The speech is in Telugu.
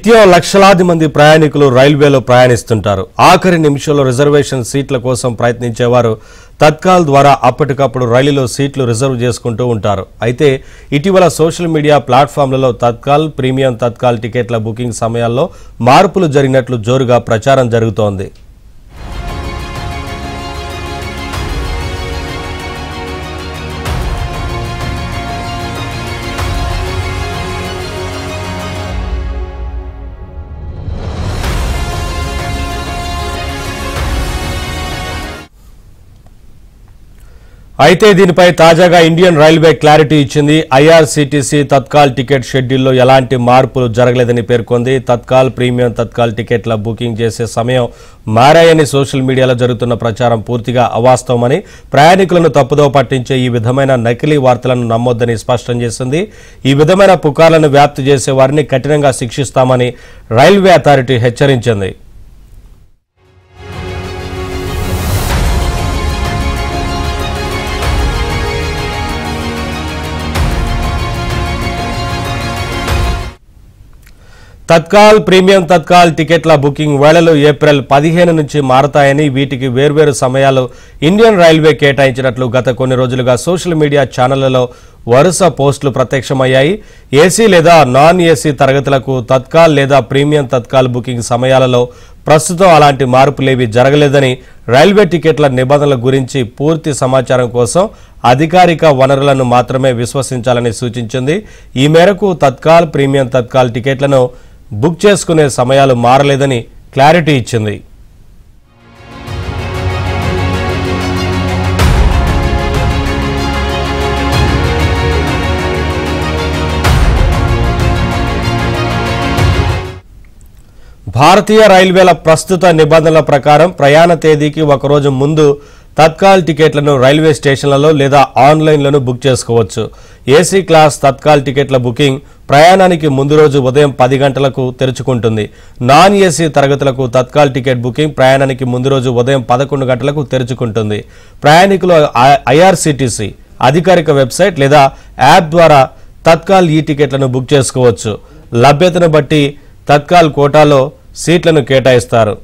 నిత్యం లక్షలాది మంది ప్రయాణికులు రైల్వేలో ప్రయాణిస్తుంటారు. ఆఖరి నిమిషంలో రిజర్వేషన్ సీట్ల కోసం ప్రయత్నించేవారు తత్కాల్ ద్వారా అప్పటికప్పుడు రైలులో సీట్లు రిజర్వ్ చేసుకుంటూ ఉంటారు. అయితే ఇటీవల సోషల్ మీడియా ప్లాట్ఫామ్లలో తత్కాల్, ప్రీమియం తత్కాల్ టికెట్ల బుకింగ్ సమయాల్లో మార్పులు జరిగినట్లు జోరుగా ప్రచారం జరుగుతోంది. అయితే దీనిపై తాజాగా ఇండియన్ రైల్వే క్లారిటీ ఇచ్చింది. ఐఆర్సీటీసీ తత్కాల్ టికెట్ షెడ్యూల్లో ఎలాంటి మార్పులు జరగలేదని పేర్కొంది. తత్కాల్, ప్రీమియం తత్కాల్ టికెట్ల బుకింగ్ చేసే సమయం మారాయని సోషల్ మీడియాలో జరుగుతున్న ప్రచారం పూర్తిగా అవాస్తవమని, ప్రయాణికులను తప్పుదోవ పట్టించే ఈ విధమైన నకిలీ వార్తలను నమ్మొద్దని స్పష్టం చేసింది. ఈ విధమైన పుకార్లను వ్యాప్తి చేసే వారిని కఠినంగా శిక్షిస్తామని రైల్వే అథారిటీ హెచ్చరించింది. తత్కాల్, ప్రీమియం తత్కాల్ టికెట్ల బుకింగ్ వేళలు ఏప్రిల్ 15 నుంచి మారతాయని, వీటికి వేర్వేరు సమయాలు ఇండియన్ రైల్వే కేటాయించినట్లు గత కొన్ని రోజులుగా సోషల్ మీడియా ఛానళ్లలో వరుస పోస్టులు ప్రత్యక్షమయ్యాయి. ఏసీ లేదా నాన్ ఏసీ తరగతులకు తత్కాల్ లేదా ప్రీమియం తత్కాల్ బుకింగ్ సమయాలలో ప్రస్తుతం అలాంటి మార్పులేవీ జరగలేదని, రైల్వే టికెట్ల నిబంధనల గురించి పూర్తి సమాచారం కోసం అధికారిక వనరులను మాత్రమే విశ్వసించాలని సూచించింది. ఈ మేరకు తత్కాల్, ప్రీమియం తత్కాల్ టికెట్లను బుక్ చేసుకునే సమయాలు మారలేదని క్లారిటీ ఇచ్చింది. భారతీయ రైల్వేల ప్రస్తుత నిబంధనల ప్రకారం ప్రయాణ తేదీకి ఒకరోజు ముందు తత్కాల్ టికెట్లను రైల్వే స్టేషన్లలో లేదా ఆన్లైన్లను బుక్ చేసుకోవచ్చు. ఏసీ క్లాస్ తత్కాల్ టికెట్ల బుకింగ్ ప్రయాణానికి ముందు రోజు ఉదయం 10 గంటలకు తెరుచుకుంటుంది. నాన్ ఏసీ తరగతులకు తత్కాల్ టికెట్ బుకింగ్ ప్రయాణానికి ముందు రోజు ఉదయం 11 గంటలకు తెరుచుకుంటుంది. ప్రయాణికులు ఐఆర్సీటీసీ అధికారిక వెబ్సైట్ లేదా యాప్ ద్వారా తత్కాల్ ఈ టికెట్లను బుక్ చేసుకోవచ్చు. లభ్యతను బట్టి తత్కాల్ కోటాలో సీట్లను కేటాయిస్తారు.